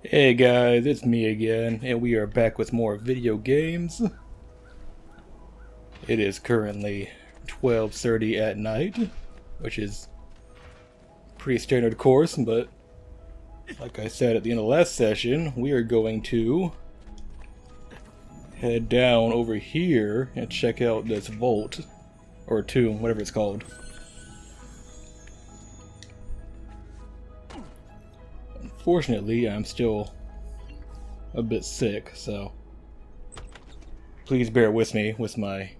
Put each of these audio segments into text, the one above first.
Hey guys, it's me again, and we are back with more video games. It is currently 12:30 at night, which is pretty standard course, but like I said at the end of the last session, we are going to head down over here and check out this vault, or tomb, whatever it's called. Unfortunately, I'm still a bit sick, so please bear with me with my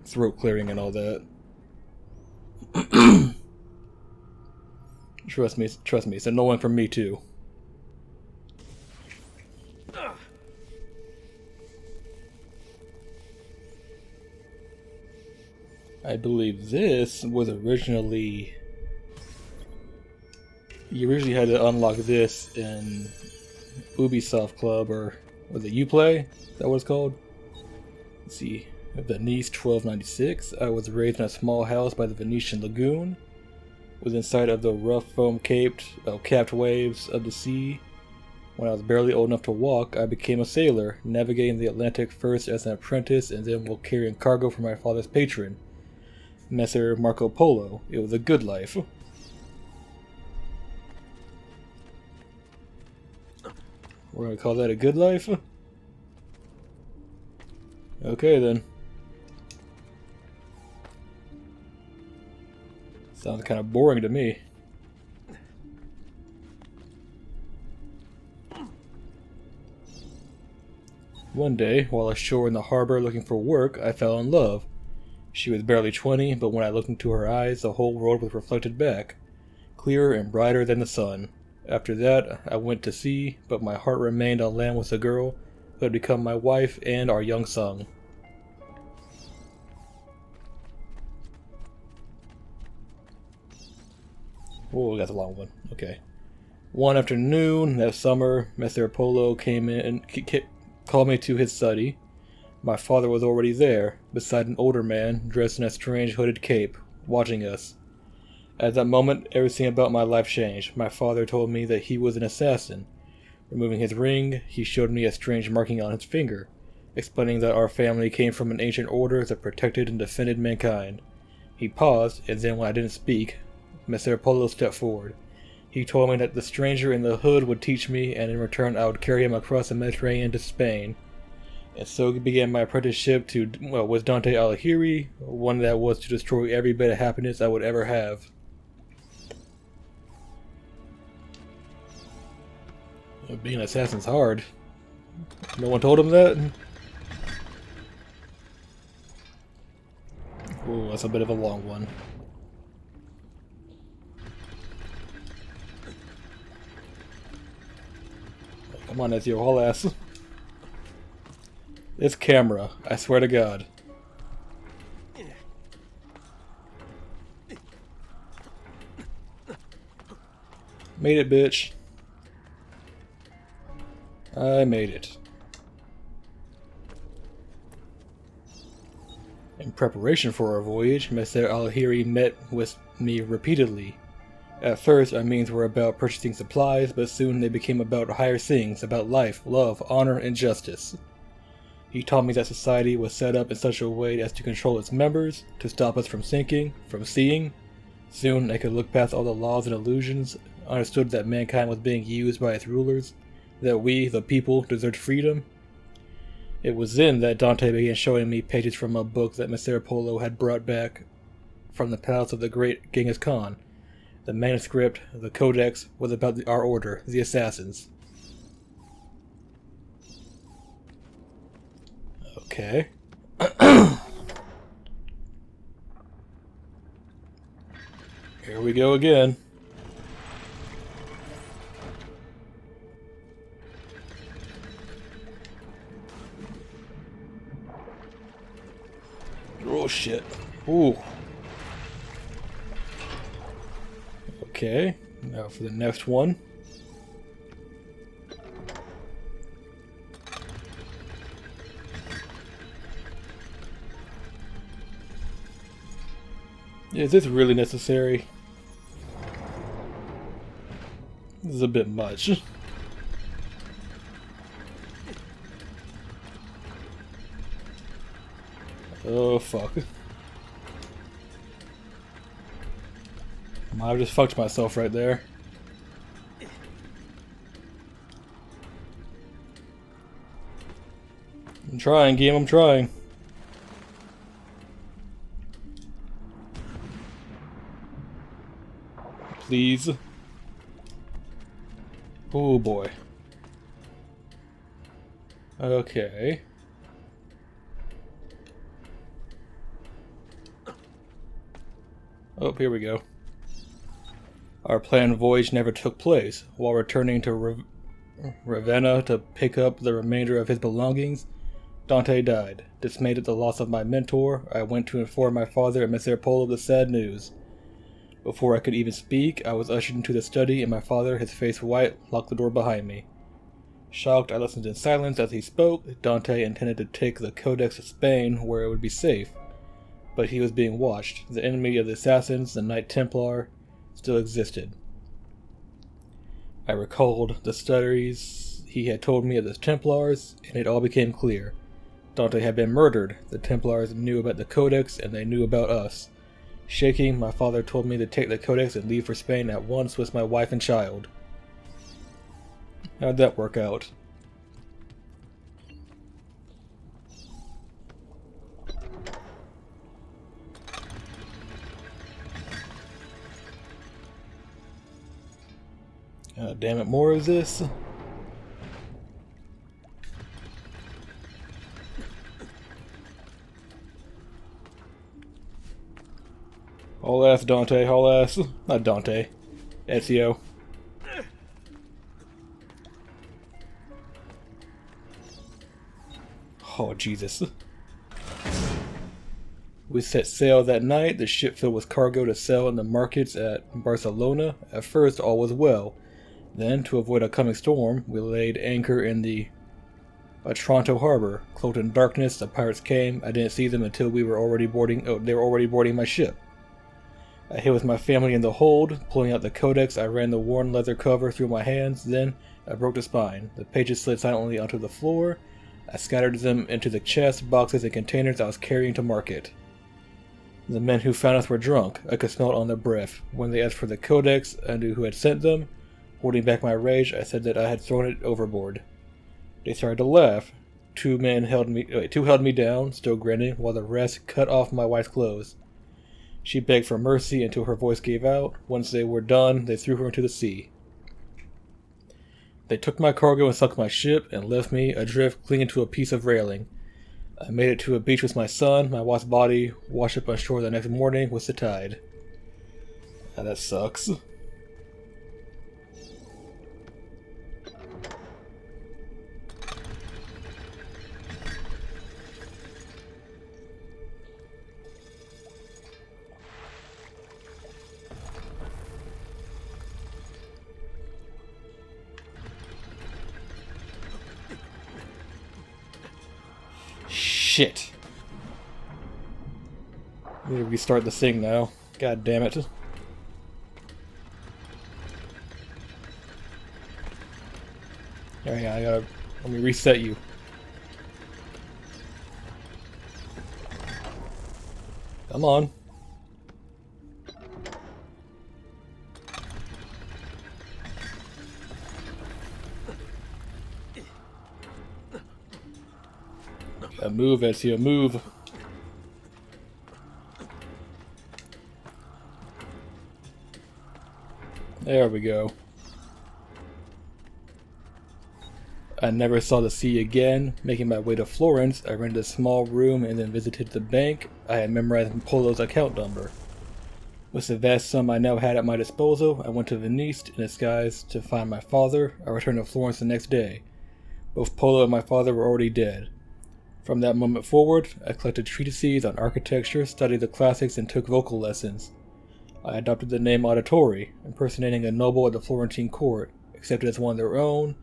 throat clearing and all that. Trust me, it's annoying for me too. I believe this was originally... You originally had to unlock this in Ubisoft Club, or was it Uplay? Is that what it's called? Let's see. Venice 1296. I was raised in a small house by the Venetian lagoon. Was inside of the rough foam capped waves of the sea. When I was barely old enough to walk, I became a sailor, navigating the Atlantic first as an apprentice and then while carrying cargo for my father's patron, Messer Marco Polo. It was a good life. We're gonna call that a good life? Okay then. Sounds kind of boring to me. One day, while ashore in the harbor looking for work, I fell in love. She was barely 20, but when I looked into her eyes, the whole world was reflected back, clearer and brighter than the sun. After that, I went to sea, but my heart remained on land with the girl who had become my wife and our young son. Oh, that's a long one. Okay. One afternoon that summer, Messer Polo came in and called me to his study. My father was already there, beside an older man dressed in a strange hooded cape, watching us. At that moment, everything about my life changed. My father told me that he was an assassin. Removing his ring, he showed me a strange marking on his finger, explaining that our family came from an ancient order that protected and defended mankind. He paused, and then when I didn't speak, Messer Polo stepped forward. He told me that the stranger in the hood would teach me, and in return I would carry him across the Mediterranean to Spain. And so began my apprenticeship with Dante Alighieri, one that was to destroy every bit of happiness I would ever have. Being an assassin's hard. No one told him that? Oh, that's a bit of a long one. Come on, Ezio, haul ass. This camera, I swear to God. Made it, bitch. I made it. In preparation for our voyage, Messer Alighieri met with me repeatedly. At first, our meetings were about purchasing supplies, but soon they became about higher things, about life, love, honor, and justice. He taught me that society was set up in such a way as to control its members, to stop us from sinking, from seeing. Soon I could look past all the laws and illusions, understood that mankind was being used by its rulers, that we, the people, deserved freedom. It was then that Dante began showing me pages from a book that Messer Polo had brought back from the palace of the great Genghis Khan. The manuscript, the codex, was about our order, the assassins. Okay. Here we go again. Oh shit. Ooh. Okay, now for the next one. Is this really necessary? This is a bit much. Oh, fuck. I just fucked myself right there. I'm trying, game, I'm trying. Please. Oh boy. Okay. Oh, here we go. Our planned voyage never took place. While returning to Ravenna to pick up the remainder of his belongings, Dante died. Dismayed at the loss of my mentor, I went to inform my father and Messer Polo of the sad news. Before I could even speak, I was ushered into the study, and my father, his face white, locked the door behind me. Shocked, I listened in silence as he spoke. Dante intended to take the Codex to Spain, where it would be safe. But he was being watched. The enemy of the assassins, the Knight Templar, still existed. I recalled the stories he had told me of the Templars, and it all became clear. Dante had been murdered. The Templars knew about the Codex, and they knew about us. Shaking, my father told me to take the Codex and leave for Spain at once with my wife and child. How'd that work out? Damn it, more of this? Haul ass, Dante, haul ass. Not Dante. Ezio. Oh, Jesus. We set sail that night, the ship filled with cargo to sell in the markets at Barcelona. At first, all was well. Then, to avoid a coming storm, we laid anchor in the Otranto harbor. Cloaked in darkness, the pirates came. I didn't see them until we were already boarding. Oh, they were already boarding my ship. I hid with my family in the hold. Pulling out the Codex, I ran the worn leather cover through my hands. Then, I broke the spine. The pages slid silently onto the floor. I scattered them into the chests, boxes, and containers I was carrying to market. The men who found us were drunk. I could smell it on their breath. When they asked for the Codex, I knew who had sent them. Holding back my rage, I said that I had thrown it overboard. They started to laugh. Two held me down, still grinning, while the rest cut off my wife's clothes. She begged for mercy until her voice gave out. Once they were done, they threw her into the sea. They took my cargo and sunk my ship, and left me adrift, clinging to a piece of railing. I made it to a beach with my son. My wife's body washed up on shore the next morning with the tide. That sucks. Shit. I need to restart the thing now. God damn it. Alright, let me reset you. Come on. Move, Ezio, move. There we go. I never saw the sea again. Making my way to Florence, I rented a small room and then visited the bank. I had memorized Polo's account number. With the vast sum I now had at my disposal, I went to Venice in disguise to find my father. I returned to Florence the next day. Both Polo and my father were already dead. From that moment forward, I collected treatises on architecture, studied the classics, and took vocal lessons. I adopted the name Auditore, impersonating a noble at the Florentine court. Accepted as one of their own,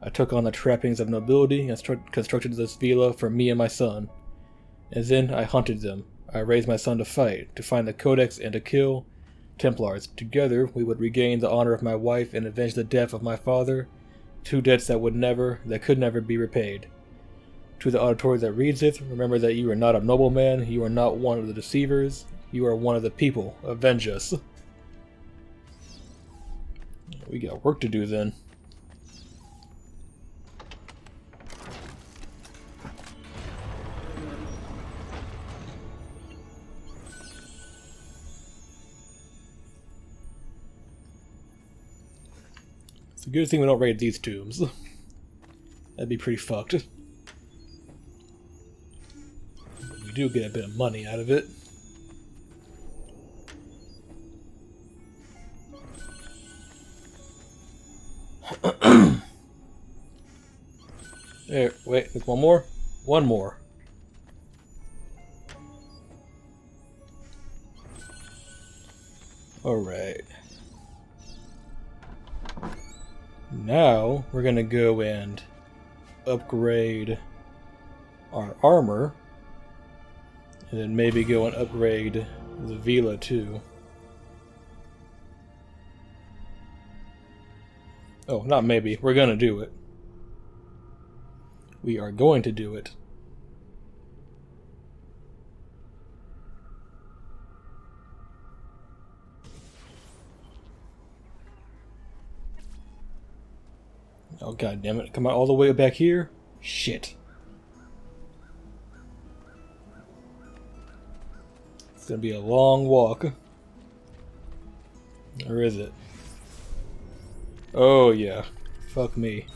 I took on the trappings of nobility and constructed this villa for me and my son. And then I hunted them. I raised my son to fight, to find the Codex and to kill Templars. Together, we would regain the honor of my wife and avenge the death of my father, two debts that could never be repaid. To the auditory that reads it, remember that you are not a nobleman, you are not one of the deceivers, you are one of the people. Avenge us. We got work to do then. It's a good thing we don't raid these tombs. That'd be pretty fucked. We do get a bit of money out of it. There, wait, there's one more? One more. Alright. Now, we're gonna go and upgrade our armor. And then maybe go and upgrade the Villa too. Oh, not maybe. We're gonna do it. We are going to do it. Oh, god damn it. Come on, all the way back here? Shit. It's gonna be a long walk. Or is it? Oh, yeah. Fuck me.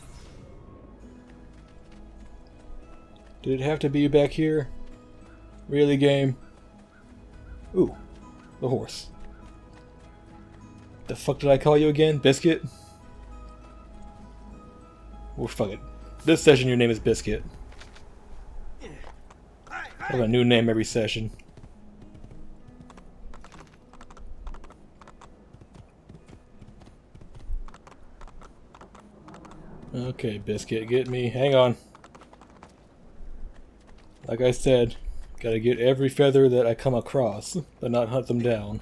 Did it have to be back here? Really, game? Ooh, the horse. The fuck did I call you again? Biscuit? Well, fuck it. This session your name is Biscuit. I have a new name every session. Okay, Biscuit, get me. Hang on. Like I said, gotta get every feather that I come across, but not hunt them down.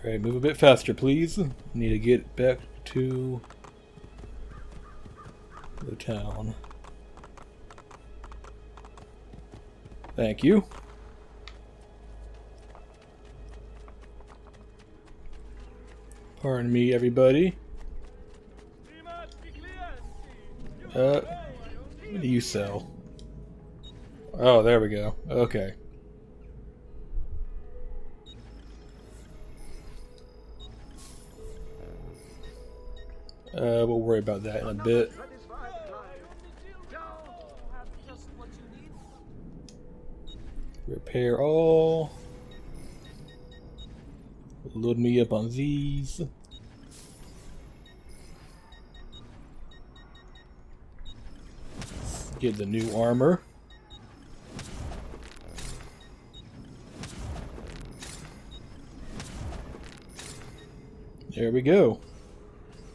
Alright, move a bit faster, please. Need to get back to the town. Thank you. Pardon me, everybody. What do you sell? Oh, there we go. Okay. We'll worry about that in a bit. Repair all. Load me up on these. Get the new armor. There we go.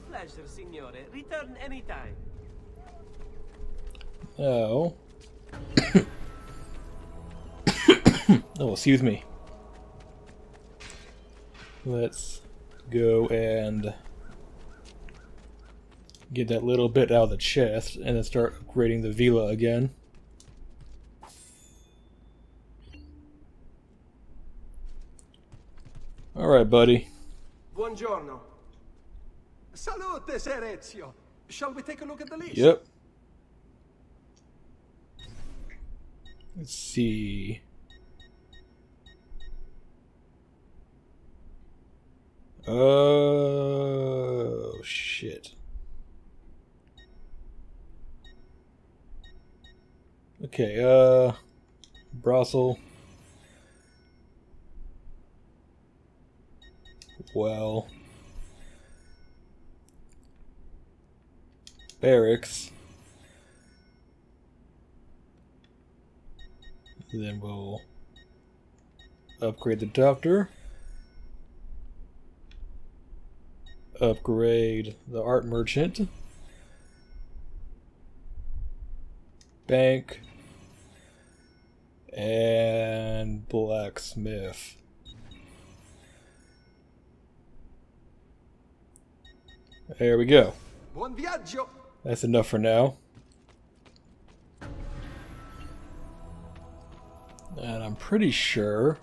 Pleasure, signore. Return anytime. Oh. Oh, excuse me. Let's go and get that little bit out of the chest and then start upgrading the Villa again. Alright, buddy. Buongiorno. Salute, Ser Ezio. Shall we take a look at the list? Yep. Let's see. Oh, shit. Okay, brothel. Well. Barracks. Then we'll upgrade the doctor. Upgrade the art merchant. Bank. And blacksmith. There we go. Buon viaggio! That's enough for now. And I'm pretty sure,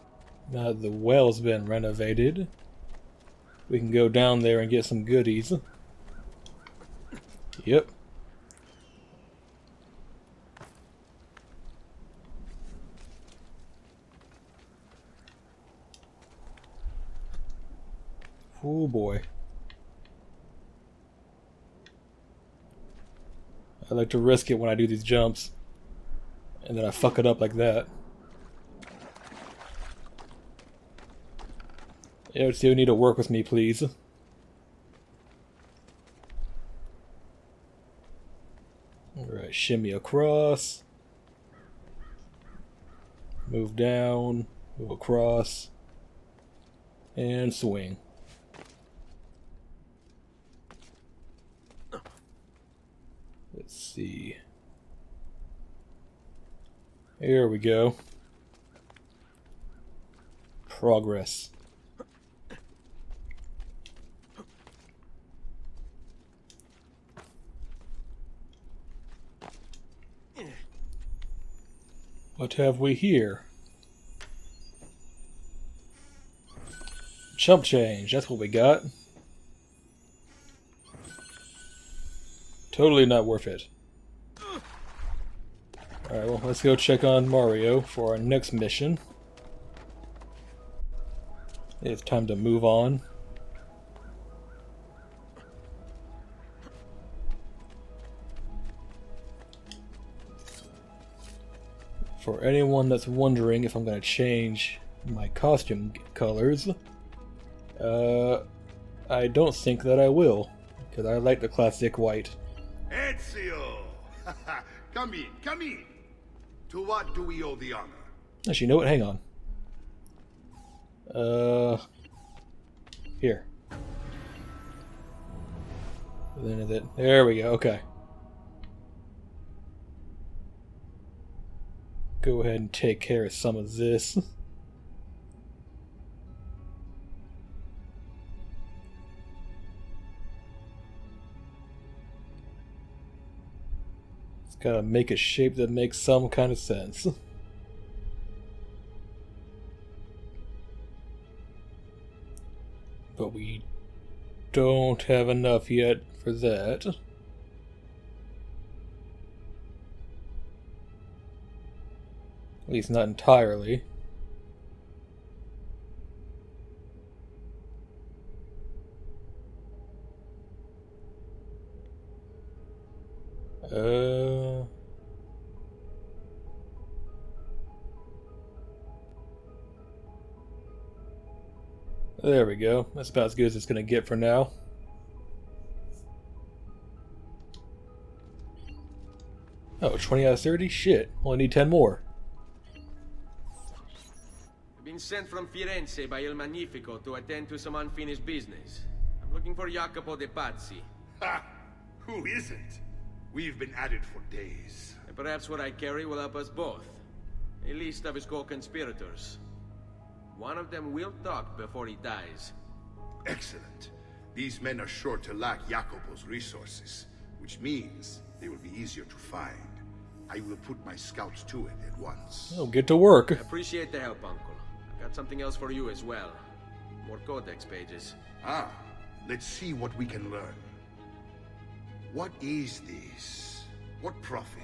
now that the well's been renovated, we can go down there and get some goodies. Yep. Oh boy. I like to risk it when I do these jumps. And then I fuck it up like that. Ezio, you need to work with me, please. Alright, shimmy across. Move down. Move across. And swing. Let's see. Here we go. Progress. What have we here? Chump change, that's what we got. Totally not worth it. Alright, well, let's go check on Mario for our next mission. It's time to move on. For anyone that's wondering if I'm going to change my costume colors, I don't think that I will, because I like the classic white. Ezio! Come in, come in. To what do we owe the honor? Actually, you know what? Hang on. Here. There we go. Okay. Go ahead and take care of some of this. It's gotta make a shape that makes some kind of sense. But we don't have enough yet for that. At least not entirely. There we go. That's about as good as it's gonna get for now. Oh, 20 out of 30? Shit. Only need 10 more. Been sent from Firenze by Il Magnifico to attend to some unfinished business. I'm looking for Jacopo de Pazzi. Ha! Who isn't? We've been at it for days. And perhaps what I carry will help us both. A list of his co-conspirators. One of them will talk before he dies. Excellent. These men are sure to lack Jacopo's resources, which means they will be easier to find. I will put my scouts to it at once. Oh, get to work. I appreciate the help, Uncle. I've got something else for you as well. More codex pages. Ah, let's see what we can learn. What is this? What profit?